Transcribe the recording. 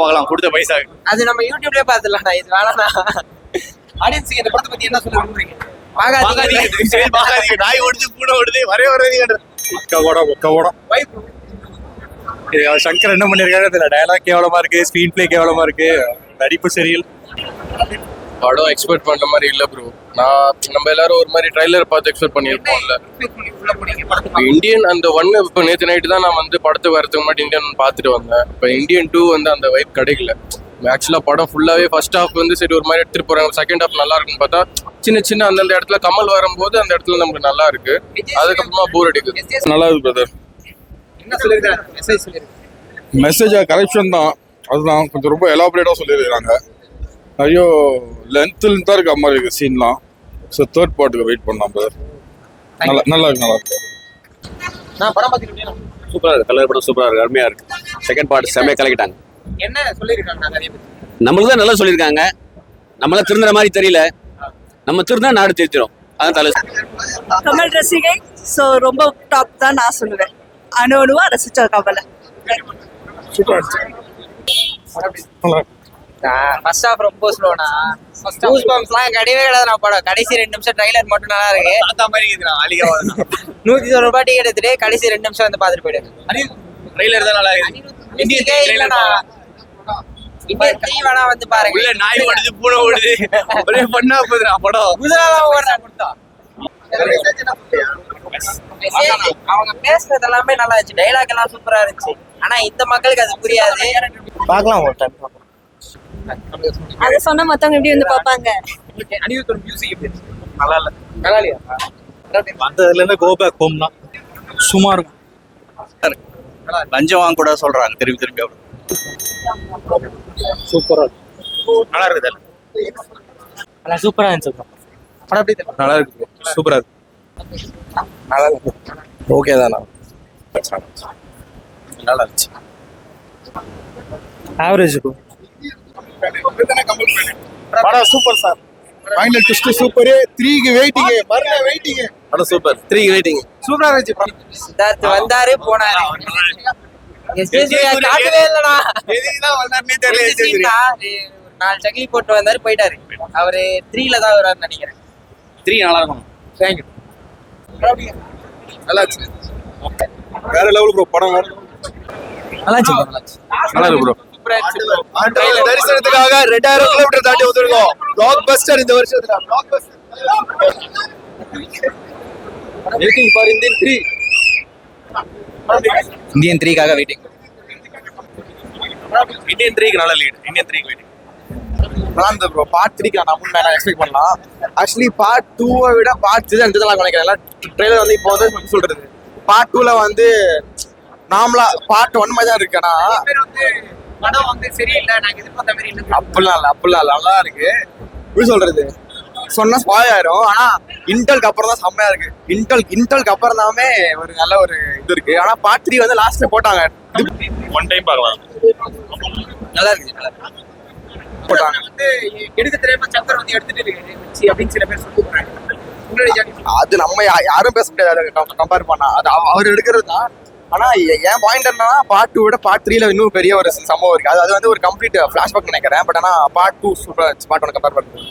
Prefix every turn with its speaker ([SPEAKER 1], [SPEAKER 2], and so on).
[SPEAKER 1] பார்க்கலாம் கொடுத்த பைசா.
[SPEAKER 2] அது நம்ம யூடியூப்லயே பாத்துலாம். இது வேணா ஆடியன்ஸுக்கு இந்த படத்தை பத்தி என்ன சொல்ல விரும்புறீங்க?
[SPEAKER 1] நாய் ஓடுது பூனை ஓடுது வரவே சங்கர் என்ன பண்ணிருக்காரு இதுல? டயலாக் கேவலமா இருக்கு, ஸ்கிரீன் பிளே கேவலமா இருக்கு, நடிப்பு சரியில்லை.
[SPEAKER 3] படம் எக்ஸ்பெக்ட் பண்ற மாதிரி இல்ல ப்ரோ. நம்ம எல்லாரும் ஒரு மாதிரி ட்ரைலர் பார்த்து எக்ஸ்பெக்ட் பண்ணிருப்போம்ல. இந்தியன் அந்த ஒன்னு இப்போ நேற்று நைட்டு தான் நான் வந்து படத்துக்கு வரதுக்கு முன்னாடி இந்தியன் பார்த்துட்டு வந்தேன். இப்போ இந்தியன் 2 வந்து அந்த வைப் கிடைக்கல. ஆக்சுவலாக படம் ஃபுல்லாகவே ஃபர்ஸ்ட் ஹாஃப் வந்து சரி ஒரு மாதிரி எடுத்துட்டு போறாங்க, செகண்ட் ஹாஃப் நல்லா இருக்குன்னு பார்த்தா சின்ன சின்ன அந்தந்த இடத்துல கமல் வரும்போது அந்த இடத்துல நமக்கு நல்லா இருக்கு, அதுக்கப்புறமா போர் அடிக்குது.
[SPEAKER 4] நல்லா இருக்கு பிரதர்.
[SPEAKER 2] என்ன சொல்லிருக்காங்க? மெசேஜ் சொல்லிருக்காங்க.
[SPEAKER 4] மெசேஜ் கரெக்ஷன் தான், அதுதான் கொஞ்சம் ரொம்ப எலாபரேட்டாக சொல்லியிருக்காங்க. ஐயோ லென்த்தில் தான் இருக்க மாதிரி இருக்கு சீன்லாம். ஸோ தேர்ட் பார்ட்டுக்கு வெயிட் பண்ணலாம் பிரதர். நல்லா இருக்கு நல்லா இருக்கு.
[SPEAKER 2] நான் படம் பார்த்துக்கிட்டேன்.
[SPEAKER 1] சூப்பரா இருக்கு, கலர் படம் சூப்பரா இருக்கு, அருமையா இருக்கு. செகண்ட் பார்ட் செம்மையா கலக்கிட்டாங்க.
[SPEAKER 2] என்ன சொல்லிருக்காங்க? நிறைய பேர்
[SPEAKER 1] நம்மளுக்கு தான் நல்லா சொல்லியிருக்காங்க. நம்மள திருந்துற மாதிரி தெரியல, நம்ம திருந்தா நாடு திருத்திரும். அதான் தலை.
[SPEAKER 5] கமல் ரசிகை, ஸோ ரொம்ப டாப் தான் நான் சொல்லுவேன். அணுவா ரசிச்ச கமலை.
[SPEAKER 2] ஃபர்ஸ்ட் ஹாஃப் ரொம்ப ஸ்லோனா, கூஸ் பம்ப்ஸ்லாம் கிடையவே கிடையாது. நான் படம் கடைசி 2 நிமிஷம் ட்ரைலர் மட்டும் நல்லா இருக்கு. தாத்தா மாதிரி இருக்குடா அலிகா. 120 ரூபாய் டிக்கெட் எடுத்துட்டு கடைசி 2 நிமிஷம் வந்து பாத்துட்டு போயிடு. ட்ரைலர் தான் நல்லா இருக்கு. இந்தியன் இல்லடா, இந்தியன் 3 வேணா வந்து பாருங்க. உள்ள நாய் ஓடுது பூனை ஓடுது ஒரே பண்ணா போதுடா படம். குதிரைலாம் ஓடுறா கொடுத்தா. அவங்க பேசுறது எல்லாமே நல்லா இருந்துச்சு, டைலாக் எல்லாம் சூப்பரா இருந்துச்சு. ஆனா இந்த மக்களுக்கு அது புரியாது. பார்க்கலாம் ஒரு டைம்.
[SPEAKER 5] அதை சொன்னா மத்தவங்க எப்படி வந்து பாப்பாங்க?
[SPEAKER 2] அனிருத்தோட மியூசிக் எப்படி இருக்கு? நல்லா இல்ல. நல்லா இல்லையா?
[SPEAKER 1] வந்ததுல இருந்து கோ பேக் ஹோம் தான். சும்மா இருக்கும். லஞ்சம் வாங்க கூட சொல்றாங்க திரும்பி திரும்பி.
[SPEAKER 4] சூப்பரா இருக்கு.
[SPEAKER 1] நல்லா இருக்குது.
[SPEAKER 2] நல்லா சூப்பரா இருந்துச்சு. படம் எப்படி இருக்கு?
[SPEAKER 4] நல்லா இருக்கு, சூப்பரா இருக்கு.
[SPEAKER 2] நல்லா இருக்கு.
[SPEAKER 4] ஓகே தானா?
[SPEAKER 1] நல்லா இருந்துச்சு.
[SPEAKER 2] ஆவரேஜ்
[SPEAKER 1] படம் super sir.
[SPEAKER 4] Final twist super. 3க்கு வெயிட்டிங், மரண வெயிட்டிங்.
[SPEAKER 1] படம் சூப்பர். 3க்கு வெயிட்டிங்.
[SPEAKER 2] சூப்பரா இருந்துச்சு. சித்தார்த் வந்தாரு போனாரு. காட்டவே இல்லடா.
[SPEAKER 1] எதுக்குதான் வந்தாருன்னே தெரியல.
[SPEAKER 2] 4 சக்கிலி போட்டு வந்தாரு போயிட்டாரு. அவரு 3ல தான் வருவாருன்னு நினைக்கிறேன்.
[SPEAKER 1] 3 நல்லா இருக்கும்.
[SPEAKER 2] தேங்க்யூ.
[SPEAKER 4] நல்லா இருந்துச்சு. வேற லெவல் ப்ரோ, படம் வேற
[SPEAKER 2] நல்லா இருந்துச்சு.
[SPEAKER 4] நல்லா இருக்கு ப்ரோ.
[SPEAKER 1] தரிசனத்துக்காக 2000 கிலோமீட்டர் தாண்டி வந்திருக்கோம். பிளாக் பஸ்டர் இந்த வருஷத்துல. Blockbuster. Waiting for Indian 3.
[SPEAKER 2] Indian 3க்காக வெயிட்டிங்.
[SPEAKER 1] இந்தியன் 3க்கு நல்ல லீட். இந்தியன் 3க்கு வெயிட்டிங்.
[SPEAKER 6] நல்லா ப்ரோ. பார்ட் 3க்கு நான் முன்னாடி எக்ஸ்பெக்ட் பண்ணலாம். ஆக்சுவலி பார்ட் 2 விட பார்ட் 3 தான் இருந்ததெல்லாம் நினைக்கிறேன். ட்ரெய்லர் வந்து இப்போ வந்து சொல்றது பார்ட் 2ல வந்து நார்மலா பார்ட் 1 மாதிரி தான் இருக்கு. ஆனா
[SPEAKER 2] படம் வந்து சரியில்லை, நாங்க எதிர்பார்த்த மாதிரி இல்லை.
[SPEAKER 6] அப்படிலாம் இல்ல நல்லா இருக்கு. எப்படி சொல்றது, சொன்னா ஸ்பாய் ஆயிரும். ஆனா இன்டெல்க்கு அப்புறம் தான் செம்மையா இருக்கு. இன்டெல்க்கு அப்புறம் தாமே ஒரு நல்ல ஒரு இது இருக்கு. ஆனா பார்ட் 3 வந்து லாஸ்ட்ல போட்டாங்க.
[SPEAKER 1] ஒன் டைம் பார்க்கலாம்.
[SPEAKER 6] நல்லா இருக்கு.
[SPEAKER 2] போட்டாங்க வந்து எடுக்க தெரியாம சக்கர வந்து எடுத்துட்டு இருக்கு அப்படின்னு சில பேர் சொல்லுறாங்க.
[SPEAKER 6] அது நம்ம யாரும் பேச முடியாது கம்பேர் பண்ணா. அது அவர் எடுக்கிறது தான். ஆனா என் பாயிண்ட் என்னன்னா பார்ட் 2 விட பார்ட் 3ல இன்னும் பெரிய ஒரு சம்பவம் இருக்கு. அது வந்து ஒரு கம்ப்ளீட் ஃபிளாஷ்பேக் நினைக்கிறேன். பட் ஆனா பார்ட் 2 சூப்பரா பார்ட் 1 கம்பேர் பண்ணுறது.